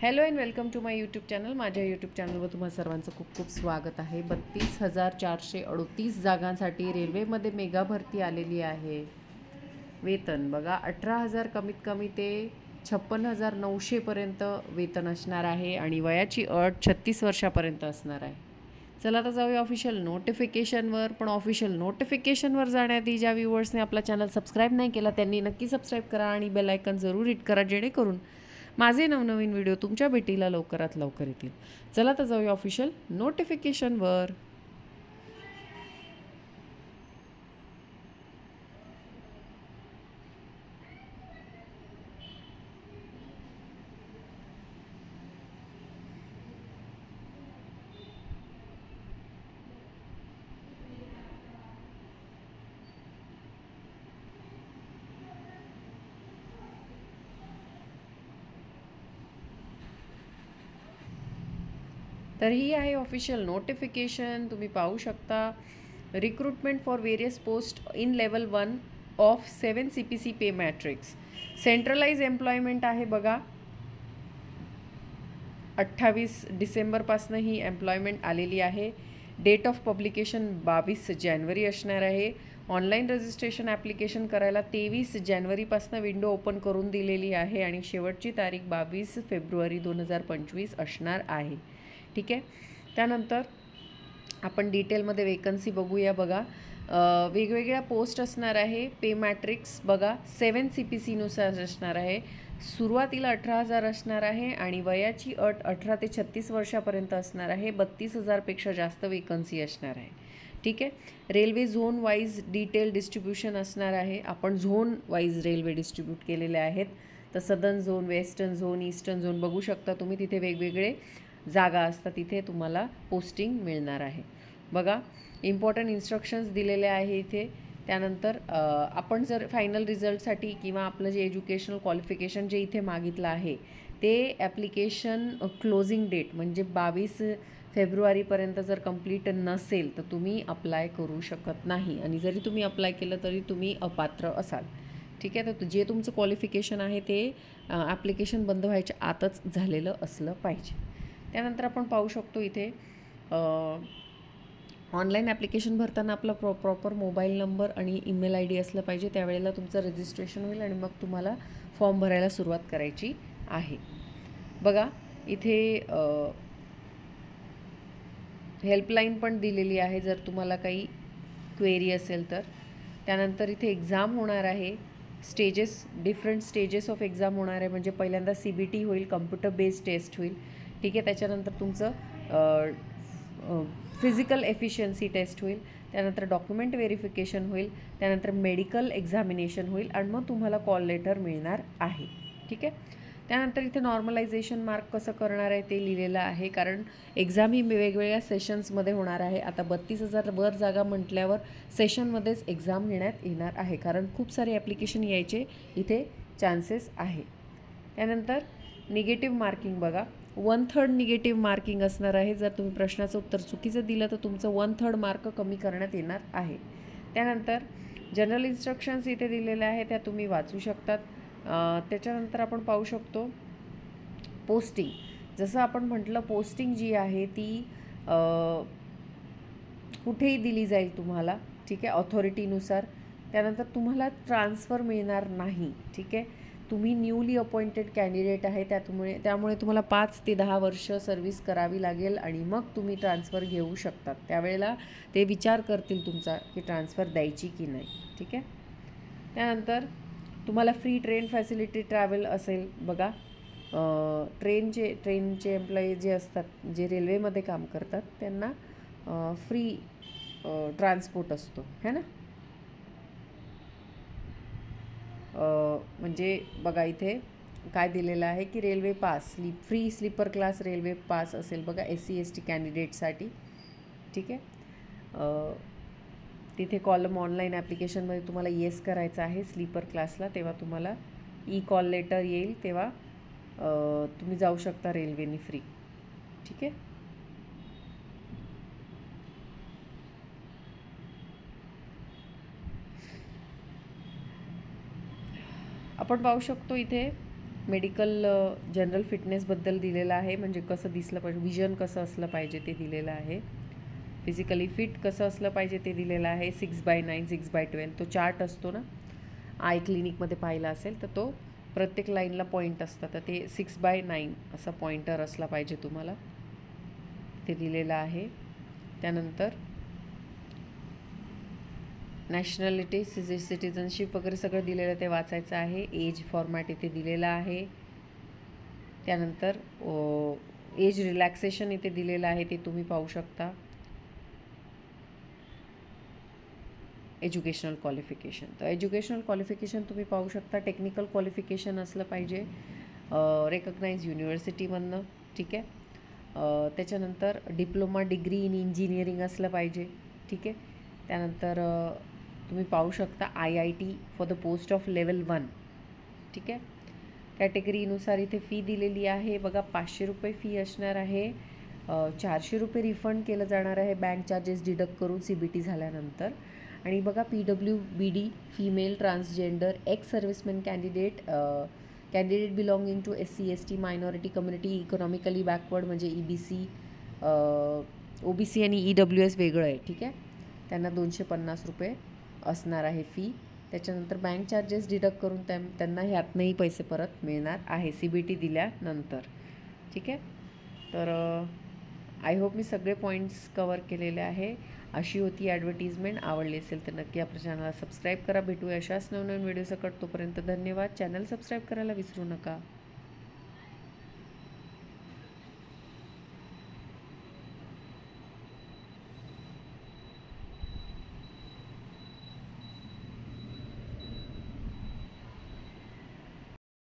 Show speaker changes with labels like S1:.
S1: Hello and welcome to my YouTube channel. माझ्या YouTube चॅनलवर तुम्हा सर्वांचं खूप खूप स्वागत आहे. 32,438 जागांसाठी रेल्वेमध्ये मेगा भरती आलेली आहे. वेतन बघा 18,000 कमीत कमी ते 56,900पर्यंत वेतन असणार आहे आणि वयाची अट 36 वर्षापर्यंत असणार आहे. चला आता जाऊया ऑफिशियल नोटिफिकेशनवर. पण ऑफिशियल नोटिफिकेशनवर जाण्याआधी ज्या व्ह्यूअर्सने आपला चॅनल सबस्क्राईब नाही केला त्यांनी नक्की सबस्क्राईब करा आणि बेल आयकन जरूर हिट करा, जेणेकरून माझे नवनवीन व्हिडिओ तुमच्या भेटीला लवकरात लवकर येतील. चला तर जाऊया ऑफिशियल नोटिफिकेशनवर. तर ही आहे ऑफिशियल नोटिफिकेशन. तुम्ही पाहू शकता. Recruitment for various post in level 1 of 7 CPC pay matrix. Centralised employment आहे बघा. 28 डिसेंबरपासून ही एम्प्लॉयमेंट आलेली आहे. डेट ऑफ पब्लिकेशन 22 जानेवारी असणार आहे. ऑनलाईन रजिस्ट्रेशन ॲप्लिकेशन करायला 23 जानेवारीपासून विंडो ओपन करून दिलेली आहे आणि शेवटची तारीख 22 फेब्रुवारी 2025 असणार आहे. ठीक आहे. त्यानंतर आपण डिटेलमध्ये वेकन्सी बघूया बघा. वेगवेगळ्या पोस्ट असणार आहे. पे मॅट्रिक्स बघा 7 CPCनुसार असणार आहे. सुरुवातीला 18,000 असणार आहे आणि वयाची अट 18 ते 36 वर्षापर्यंत असणार आहे. 32,000पेक्षा जास्त वेकन्सी असणार आहे. ठीक आहे. Railway zone wise detail distribution असणार आहे. आपण झोन वाईज रेल्वे डिस्ट्रीब्यूट केलेले आहेत. तर southern zone, western zone, eastern zone बघू शकता तुम्ही. तिथे वेगवेगळे जागा असतात, तिथे तुम्हाला पोस्टिंग मिळणार आहे. बघा इम्पॉर्टंट इन्स्ट्रक्शन्स दिलेले आहे इथे. त्यानंतर आपण जर फायनल रिझल्टसाठी किंवा आपलं जे एज्युकेशनल क्वालिफिकेशन जे इथे मागितलं आहे ते ॲप्लिकेशन क्लोजिंग डेट म्हणजे 22 फेब्रुवारीपर्यंत जर कंप्लीट नसेल तर तुम्ही अप्लाय करू शकत नाही आणि जरी तुम्ही अप्लाय केलं तरी तुम्ही अपात्र असाल. ठीक आहे. तर जे तुमचं क्वालिफिकेशन आहे ते ॲप्लिकेशन बंद व्हायच्या आतच झालेलं असलं पाहिजे. त्यानंतर आपण पाहू शकतो इथे ऑनलाईन ॲप्लिकेशन भरताना आपला प्रॉपर मोबाईल नंबर आणि ईमेल ID असलं पाहिजे. त्यावेळेला तुमचं रजिस्ट्रेशन होईल आणि मग तुम्हाला फॉर्म भरायला सुरुवात करायची आहे. बघा इथे हेल्पलाईन पण दिलेली आहे जर तुम्हाला काही क्वेरी असेल तर. त्यानंतर इथे एक्झाम होणार आहे. डिफरंट स्टेजेस ऑफ एक्झाम होणार आहे. म्हणजे पहिल्यांदा CBT होईल, कम्प्युटर बेस्ड टेस्ट होईल. ठीक आहे. त्याच्यानंतर तुमचं फिजिकल एफिशियन्सी टेस्ट होईल. त्यानंतर डॉक्युमेंट व्हेरिफिकेशन होईल. त्यानंतर मेडिकल एक्झामिनेशन होईल आणि मग तुम्हाला कॉल लेटर मिळणार आहे. ठीक आहे. त्यानंतर इथे नॉर्मलायझेशन मार्क कसं करणार आहे ते लिहिलेलं आहे, कारण एक्झाम ही वेगवेगळ्या सेशन्समध्ये होणार आहे. आता 32,000 वर जागा म्हटल्यावर सेशनमध्येच एक्झाम घेण्यात येणार आहे, कारण खूप सारे ॲप्लिकेशन यायचे इथे चान्सेस आहे. त्यानंतर निगेटिव्ह मार्किंग बघा 1/3 निगेटिव्ह मार्किंग असणार आहे. जर तुम्ही प्रश्नाचं उत्तर चुकीचं दिलं तर तुमचं 1/3 मार्क कमी करण्यात येणार आहे. त्यानंतर जनरल इन्स्ट्रक्शन्स इथे दिलेल्या आहेत, त्या तुम्ही वाचू शकतात. त्याच्यानंतर आपण पाहू शकतो पोस्टिंग. जसं आपण म्हटलं पोस्टिंग जी आहे ती कुठेही दिली जाईल तुम्हाला. ठीक आहे. ऑथॉरिटीनुसार. त्यानंतर तुम्हाला ट्रान्सफर मिळणार नाही. ठीक आहे. तुम्ही न्यूली अपॉइंटेड कॅन्डिडेट आहे, त्यामुळे तुम्हाला 5 ते 10 वर्ष सर्व्हिस करावी लागेल आणि मग तुम्ही ट्रान्सफर घेऊ शकतात. त्यावेळेला ते विचार करतील तुमचा की ट्रान्सफर द्यायची की नाही. ठीक आहे. त्यानंतर तुम्हाला फ्री ट्रेन फॅसिलिटी ट्रॅव्हल असेल बघा. ट्रेनचे एम्प्लॉई जे असतात, जे रेल्वेमध्ये काम करतात, त्यांना फ्री ट्रान्सपोर्ट असतो है ना. म्हणजे बघा इथे काय दिलेलं आहे की railway pass free sleeper class railway pass असेल बघा SC ST कॅन्डिडेटसाठी. ठीक आहे. तिथे कॉलम ऑनलाईन ॲप्लिकेशनमध्ये तुम्हाला येस करायचं आहे स्लीपर क्लासला. तेव्हा तुम्हाला कॉल लेटर येईल, तेव्हा तुम्ही जाऊ शकता रेल्वेने फ्री. ठीक आहे. आपण पाहू शकतो इथे मेडिकल जनरल फिटनेसबद्दल दिलेलं आहे, म्हणजे कसं दिसलं पाहिजे, विजन कसं असलं पाहिजे ते दिलेलं आहे. फिजिकली फिट कसं असलं पाहिजे ते दिलेलं आहे. 6x9 6x12 तो चार्ट असतो ना, आय क्लिनिकमध्ये पाहिला असेल तर तो प्रत्येक लाईनला पॉईंट असतात, तर ते 6x9 असा पॉईंटर असला पाहिजे तुम्हाला, ते दिलेलं आहे. त्यानंतर नॅशनॅलिटी, सिटिझनशिप वगैरे सगळं दिलेलं ते वाचायचं आहे. एज फॉर्मॅट इथे दिलेलं आहे. त्यानंतर एज रिलॅक्सेशन इथे दिलेलं आहे, ते तुम्ही पाहू शकता. एज्युकेशनल क्वालिफिकेशन, तर एज्युकेशनल क्वालिफिकेशन तुम्ही पाहू शकता. टेक्निकल क्वालिफिकेशन असलं पाहिजे रेकग्नाइज युनिव्हर्सिटीमधनं, ठीक आहे. त्याच्यानंतर डिप्लोमा डिग्री इन इंजिनिअरिंग असलं पाहिजे, ठीक आहे. त्यानंतर तुम्ही पाहू शकता IIT for the post of level 1, ठीक आहे. कॅटेगरीनुसार इथे फी दिलेली आहे बघा. 500 रुपये फी असणार आहे. 400 रुपये रिफंड केलं जाणार आहे बँक चार्जेस डिडक्ट करून CBT झाल्यानंतर. आणि बघा PWBD female transgender ex serviceman candidate belonging to SC ST minority community economically backward म्हणजे EBC OBC आणि EWS वेगळं आहे, ठीक आहे. त्यांना 250 रुपये असणार आहे फी. त्याच्यानंतर बँक चार्जेस डिडक्ट करून त्यांना ह्यातनंही पैसे परत मिळणार आहे CBT दिल्यानंतर, ठीक आहे. तर आय होप मी सगळे पॉईंट्स कवर केलेले आहे. अशी होती ॲडव्हर्टिजमेंट. आवडली असेल तर नक्की आपल्या चॅनलला सबस्क्राईब करा. भेटूया अशाच नवनवीन व्हिडिओ सकट. तोपर्यंत धन्यवाद. चॅनल सबस्क्राईब करायला विसरू नका.